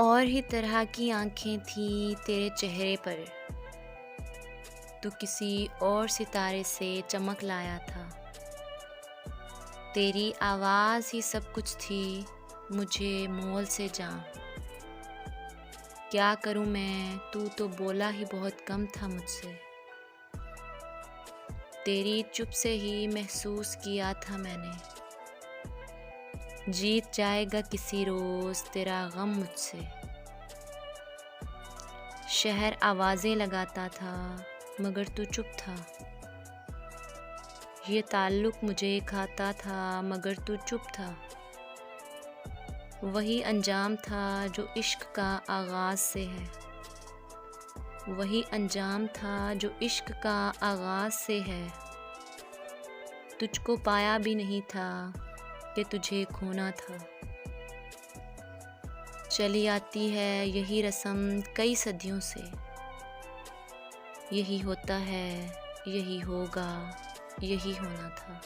और ही तरह की आँखें थी तेरे चेहरे पर, तू किसी और सितारे से चमक लाया था। तेरी आवाज़ ही सब कुछ थी, मुझे मोल से जान। क्या करूँ मैं, तू तो बोला ही बहुत कम था मुझसे। तेरी चुप से ही महसूस किया था मैंने, जीत जाएगा किसी रोज़ तेरा गम मुझसे। शहर आवाज़ें लगाता था मगर तू चुप था। ये ताल्लुक मुझे खाता था मगर तू चुप था। वही अंजाम था जो इश्क का आगाज़ से है, वही अंजाम था जो इश्क का आगाज़ से है। तुझको पाया भी नहीं था कि तुझे खोना था। चली आती है यही रस्म कई सदियों से, यही होता है, यही होगा, यही होना था।